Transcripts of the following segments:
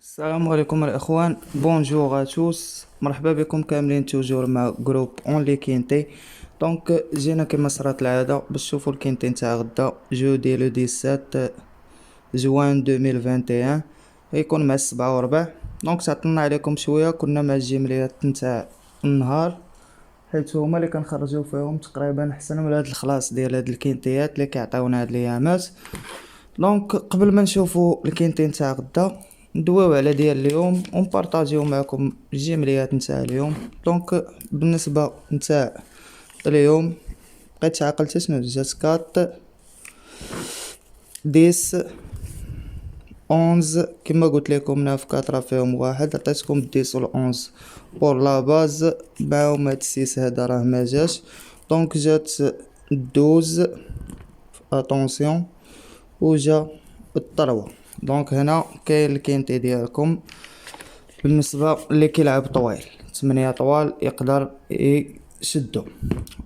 السلام عليكم الاخوان، بونجور ا توس، مرحبا بكم كاملين توجور مع جروب اون لي كينتي. دونك جينا كما صرات العاده باش نشوفوا الكينتي نتاع غدا جودي لو 17 جوان 2021، غيكون مع السبعة وربع. دونك تعطلنا عليكم شويه، كنا مع الجمليات نتاع النهار حيت هما اللي كنخرجوا فيهم تقريبا احسن من هاد الخلاص ديال هاد الكينتيات اللي كيعطيونا هاد الايامات. دونك قبل ما نشوفوا الكينتي نتاع غدا ندويو على ديال اليوم ونبارطاجيو معكم الجمليات نتاع اليوم. دونك بالنسبه نتاع اليوم بقيت عقلت شنو جات كات 10 11 كما قلت لكم ناف كاترا فيهم واحد، عطيتكم 10 و 11 بور لا باز، معاهم هاد 6 هذا راه ما جاش. دونك جات 12 اتونسيون وجا الطروة. دونك هنا كاين الكينتي ديالكم بالنسبه اللي كيلعب طويل 8 طوال يقدر يشدو.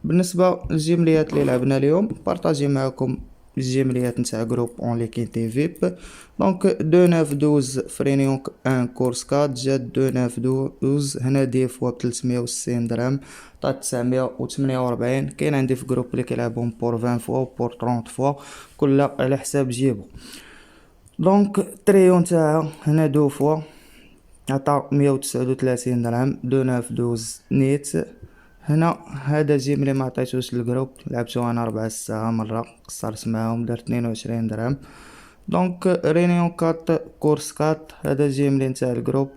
بالنسبه للجمليات اللي لعبنا اليوم بارطاجي معكم الجمليات نتاع جروب اون لي كينتي فيب. دونك 2 9 12 فرينيون 1 كورس 4 جات 2 9 12 هنا دي فوا ب 360 درهم طات 948. كاين عندي في جروب اللي كيلعبهم بور 20 فوا بور 30 فوا، كل على حساب جيبو. دونك تريون تاعها هنا دو فوا عطا 139 درهم 2 9 12 نيت. هنا هذا جيم اللي ما عطيتوش للجروب، لعبتو انا 4 ساعة مرة قصرت معاهم درت 22 درهم. دونك رينيون 4 كورس 4 هذا جيم اللي نتاع الجروب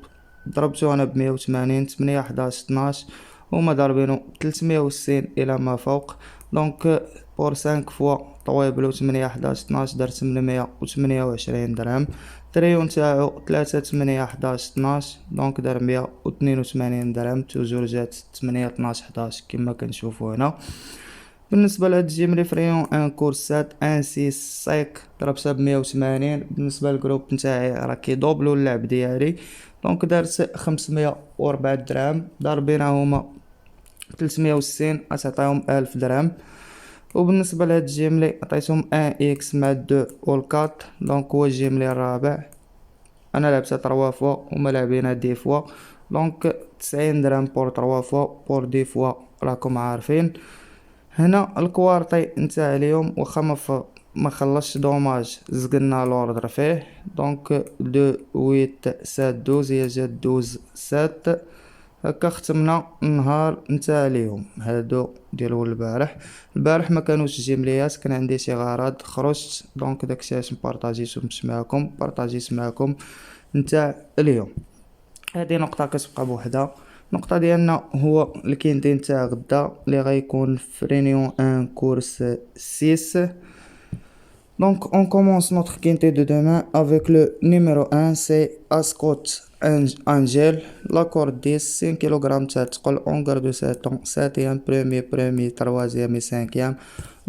ضربتو انا ب 180 8 11 12 هما ضاربينو 360 الى ما فوق. دونك بور 5 فوا طويبلو 8 11 12 دار 828 درهم. تريون تاعو 3 8 11 12 دونك دار 182 درهم. توجور جات 8 12 11 كما كنشوفو هنا. بالنسبه لهاد الجيم لي فريون ان كورس 7 ان 6 سايك ضربتها ب 180. بالنسبه للجروب نتاعي راه كيدوبلو اللعب ديالي، دونك دارت 504 درهم ضاربينها هما 360 غتعطيهم 1000 درهم. وبالنسبه لهاد الجيم لي عطيتهم 1 اكس مع 2 و 4 دونك هو الجيم لي الرابع. انا لعبتها 3 فوا هما لاعبينها 10 فوا، دونك 90 درهم بور 3 فوا بور 10 فوا راكم عارفين. هنا الكوارطي نتاع اليوم واخا ما خلصش دوماج زقلنا لوردر فيه. دونك 2 8 7 12 هي جات 12 7. هكا ختمنا النهار نتاع اليوم. هادو ديالو البارح ما كانوش جمليات، كان عندي شي غرض خرجت، دونك داكشي علاش بارطاجيت معكم نتاع اليوم. هذه نقطه كتبقى بوحدها. النقطه ديالنا هو الكينتي نتاع غدا اللي غيكون في رينيون 1 كورس 6. Donc on commence notre quintet de demain avec le numéro 1, c'est Ascot Angel, l'accord 10, 5 kg تاع تقل on garde 7 ans, 7e, premier, 3e et 5e.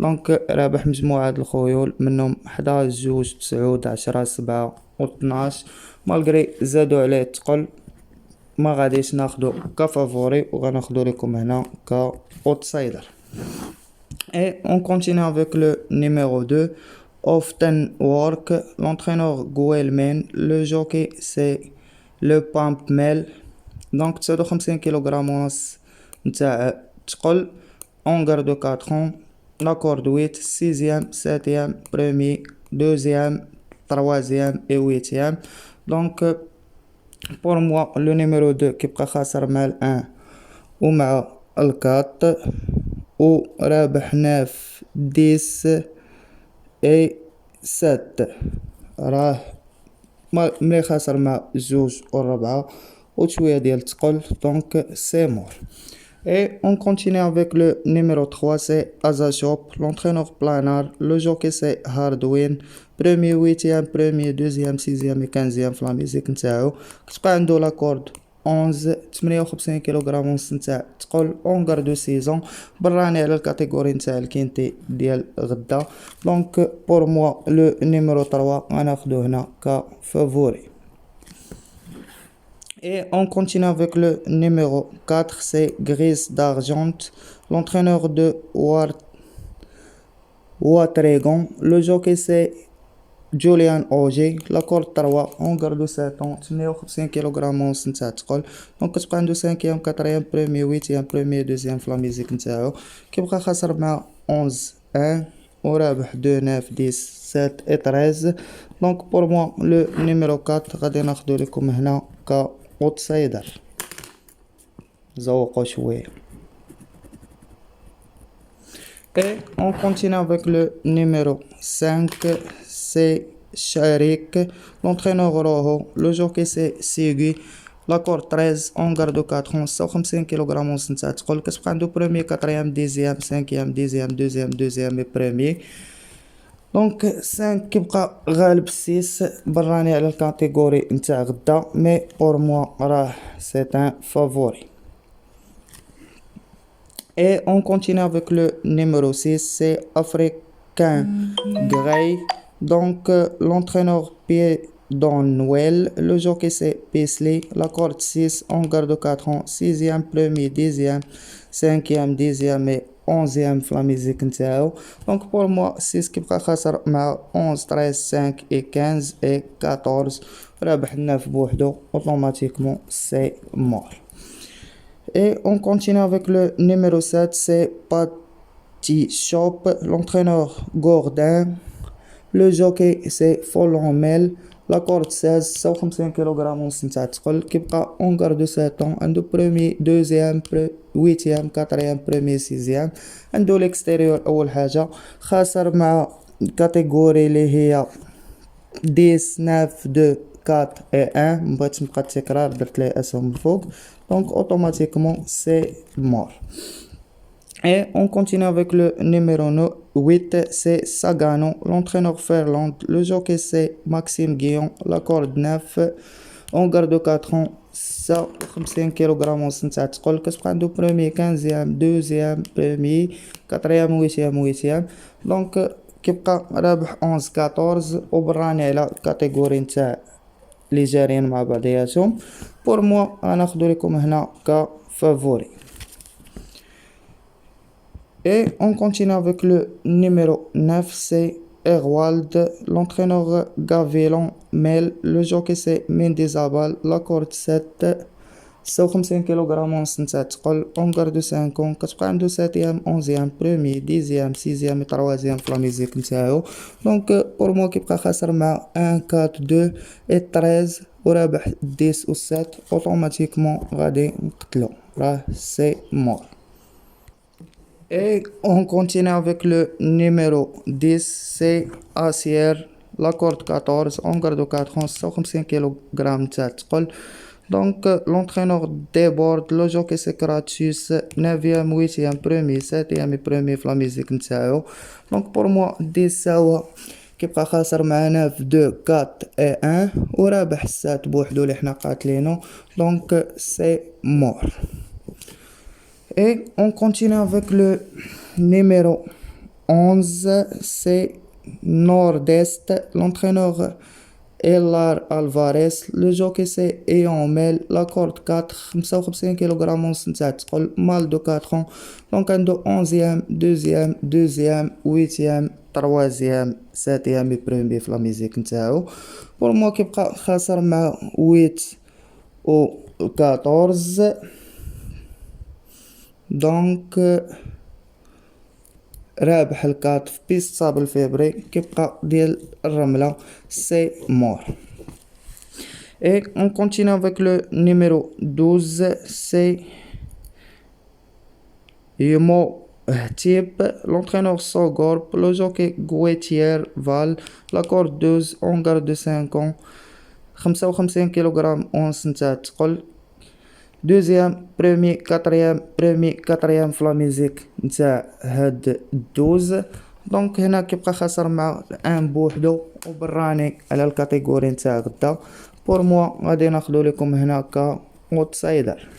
Donc رابح مجموعة الخيول منهم 11 جوج 9 10 7 و 12. مالغري زادوا عليه تقل ما غاديش ناخدو كفافوري وغناخدو لكم هنا كاوتسايدر. Et on continue avec le numéro 2, Often Work, l'entraîneur Guelmen, le jockey c'est le Pump Mel. Donc 59 kg ونص نتاع تقل on garde 4 ans, l'accord 8, 6e, 7e, premier, 2e, 3e et 8e. Donc pour moi le numéro 2 كيبقى خاسر مع ال 1 ومع ال 4 ورابح 9 10 اي 7. راه ملي خاسر مع جوج والربعة وشوية ديال تقل دونك سي مور. Et on continue avec le numéro 3, c'est Azashop, l'entraîneur Planard, le jockey c'est Hardwin, premier, 8e, premier, 2e, 6e et 15e في la musique نتاعو. كتبقى عنده لاكورد 11 58 كيلوغرام ونص نتاع تقل اونغار دو سيزون براني على الكاتيجوري نتاع الكينتي ديال غدا. دونك بور موا لو نيميرو 3 غناخدو هنا كفافوري. Et on continue avec le numéro 4, c'est Gris d'Argent, l'entraîneur de Watergon. Le jockey c'est جوليان اوجي لاكورد 3 اون غاردو 7 58 كيلوغرام ونص نتاع الثقل. دونك كتبقى عنده 5 كاتريام بروميي ويتيام بروميي دوزيام في لا ميوزيك نتاعو. كيبقى خاسر مع 11 1 ورابح 2 9 10 7 و 13. دونك بور موا لو نيميرو 4 غادي ناخدو لكم هنا كاوتسايدر. زوقو شويه. Et on continue avec le numéro 5, c'est Sharik. L'entraîneur Roho, le jockey c'est Sigui. L'accord 13, on garde 4 ans, 55 kg on s'en تقول كتبقى عنده premier, 4e, 10e, 5e, 10e, 2e, 2e et premier. دونك 5 كيبقى غالب 6 براني على الكاتيجوري نتاع غدا مي بور موا راه سي ان فافوري. Et on continue avec le numéro 6, c'est Africain Grey. Donc l'entraîneur Pierre Donwell, le jockey c'est Paisley, la corde 6, on garde 4 ans, 6e, premier, 10e, 5e, 10e et 11e في la musique نتاعو. Donc pour moi 6 كيبقى خاسر مع 11, 13, 5 et 15 et 14 رابح 9 بوحدو automatiquement c'est mort. Et on continue avec le numéro 7, c'est Patty Shop, l'entraîneur Gordon, le jockey c'est Folomel, la corde 16, 55 kg ونص نتاع الثقل. كيبقى اون غاردو 7 ans, عنده premier, deuxième, 8e, 4e, premier, 6e. عنده l'extérieur اول حاجه خاسر مع كاتيجوري اللي هي 10 9 2 4 et 1. مبغيتش نبقى التكرار درت ليه اسهم الفوق. Donc automatiquement c'est mort. Et on continue avec le numéro 8, c'est Sagano, l'entraîneur Ferland, le jockey c'est Maxime Guillon, la corde 9, on garde 4 ans, 55 kg ونص نتاع الثقل. كتبقى عنده premier, 15e, 2e, premier, 4e, 8e, 8e. Donc كيبقى رابح 11 14 وبراني على كاتيجوري نتاع لي جاريين مع بعضياتهم. بور موا غناخدو لكم هنا كفافوري. Et on continue avec le numéro 9, c'est Erwald, l'entraîneur Gavilan Mel, le jockey c'est Mendizabal, la corde 7, 56 kg ونص نتاع الثقل. on garde 5 ans, كتبقى عنده 7e, 11e, premier, 10e, 6e et 3e في la musique نتاعو. donc pour moi كيبقى خاسر مع 1 4 2 et 13 ورابح 10 و 7 automatiquement غادي نقتلو راه سي مور. Et on continue avec le numéro 10, c'est Assier, la corde 14, on garde 4 ans, 55 kg نتاع الثقل. donc l'entraîneur déborde, le jockey c'est Kratus, 9e, 8e, premier, 7e et premier في la musique نتاعو. donc pour moi 10 سوا كيبقى خاسر مع 9 2 4 et 1 ورابح 7 بوحدو اللي حنا قاتلينو. donc c'est mort. Et on continue avec le numéro 11, c'est Nord-Est, l'entraîneur Elar Alvarez, le jockey c'est Eon Mel, la corde 4, 55 kg ونص نتاع الثقل, mal de 4 ans. donc عنده 11e, 2e, 2e, 8e, 3e, 7e et premier في la musique نتاعو. pour moi كيبقى خاسر مع 8 و 14. donc رابح الكات في بيست صابل فيبري كيبقى ديال الرملة سي مور. Et on continue avec le numéro 12, c'est Yumo Type, l'entraîneur Sogorp, le jockey Guetier Val, la corde 12, on garde 5 ans, 55 kg ونص نتاع الثقل. deuxième, premier, quatrième في la musique نتاع هاد 12. donc هنا كيبقى خاسر مع 1 بوحدو وبراني على الكاتيجوري نتاع غدا. بور موا غادي ناخدو لكم هنا ك اوتسايدر.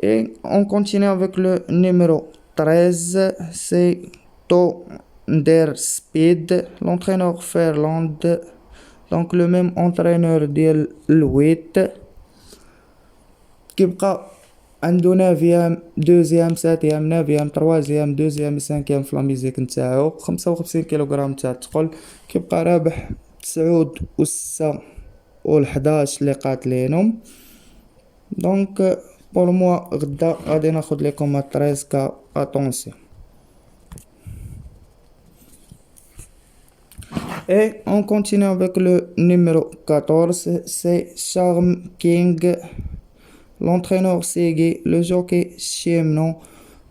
et on continue avec le numéro 13, c'est Tonder Speed, l'entraîneur Ferland, donc le même entraîneur ديال ال 8. كيبقى عندو نافيام دوزيام ساتيام نافيام تروازيام دوزيام سانكيام في لاميزيك نتاعو 55 كيلوغرام تاع الثقل. كيبقى رابح 9 و6 و11 اللي قاتلينهم. دونك بور موا غدا غادي ناخد لكم 13 كا اتونسيون. Et on continue avec le numéro 14, c'est Charm King. L'entraîneur Segui, le jockey Chiemnon.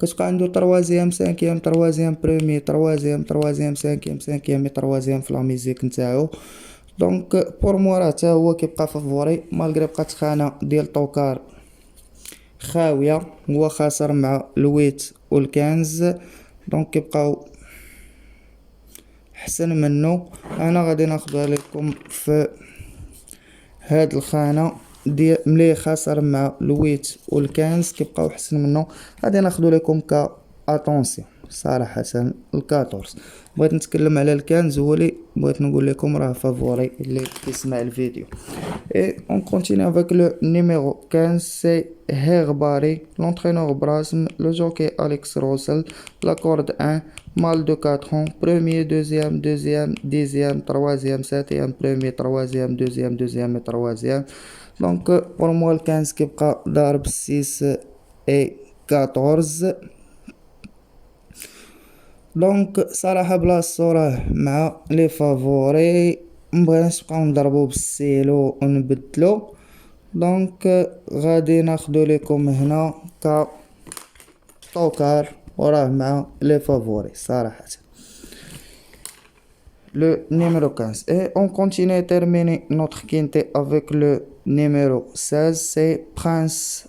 كتبقى عنده تروازيام سانكيام تروازيام بروميي تروازيام سانكيام اي تروازيام في لاميزيك نتاعو. دونك بور موا راه حتى هو كيبقى فافوري مالغري بقات خانة ديال طوكار خاوية، هو خاسر مع الويت والكانز. دونك كيبقاو حسن منه. انا غادي ناخدها لكم في هاد الخانة ديال ملي خاسر مع الويت والكانز كيبقاو حسن منه. غادي ناخدو لكم كا اتونسيون صراحة ال14. بغيت نتكلم على الكانز هو اللي بغيت نقول لكم راه فافوري اللي كيسمع الفيديو. اي اون كونتيني افيك لو نيميرو 15 سي هيرباري. لونترينور براسم لو جوكي اليكس روسل. لا كورد 1 مال دو 4 ans premier deuxième dixième troisième septième premier troisième deuxième et troisième. Donc pour moi le 15 كيبقى ضارب 6 et 14. دونك صراحة بلاصتو راه مع لي فافوري مبغيناش نبقاو نضربو بالسيلو ونبدلو. دونك غادي ناخدو لكم هنا كا طوكار وراه مع لي فافوري صراحة. Le numéro 15. Et on continue terminer notre quintet avec le numéro 16, c'est Prince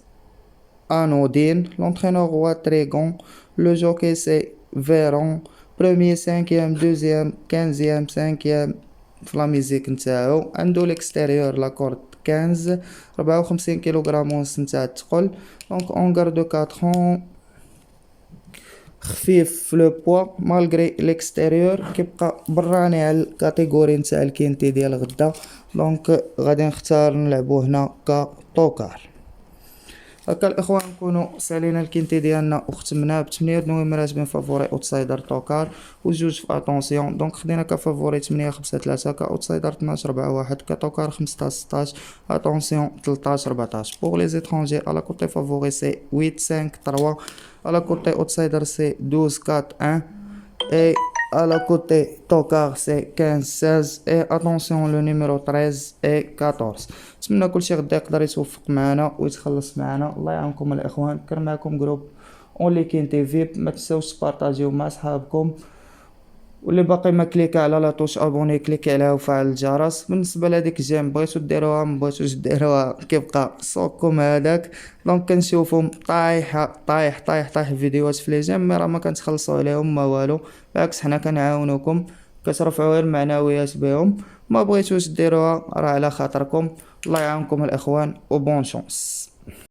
Anodine. L'entraîneur Roi Trégon. Le jockey c'est Véron. Premier, cinquième, deuxième, 15e, 5e في لا ميزيك نتاعو. عندو l'extérieur لا كورد 15 54 كيلوغرام ونص نتاع الثقل. دونك اون غاردو 4 ans خفيف في لو بوا مالغري ليكستيريور كيبقى براني على الكاتيجوري نتاع الكينتي ديال غدا. دونك غادي نختار نلعبو هنا كطوكار. هكا الاخوان نكونوا سالينا الكينتي ديالنا وختمناه ب8 نوميرات بين فافوري اوتسايدر طوكار وجوج في اتونسيون. دونك خدينا كفافوري 8 5 3 كاوتسايدر 12 4 1 كطوكار 15 16 اتونسيون 13 14. بوغ لي زيترونجي على كوتي فافوري سي 8 5 3 على كوتي اوتسايدر سي 12 4 1 et à la côté Tokar c'est 15 16 et attention le numéro 13 et 14. نتمنى كلشي غدا يقدر يتوفق معنا ويتخلص معنا. الله يعاونكم الاخوان. كان معكم جروب اونلي كين تي في. ما تنساوش تبارطاجيو مع صحابكم واللي باقي ما كليكا على لا توش ابوني كليكي عليها وفعل الجرس. بالنسبه لهاديك الجيم بغيتو ديروها ما بغيتوش ديروها كيبقى صوكم هذاك. دونك كنشوفهم طايح فيديوهات في لي جيم راه ما كنتخلصوا عليهم ما والو. بالعكس حنا كنعاونوكم كترفعوا المعنويات بهم. ما بغيتوش ديروها راه على خاطركم. الله يعاونكم الاخوان وبون شونس.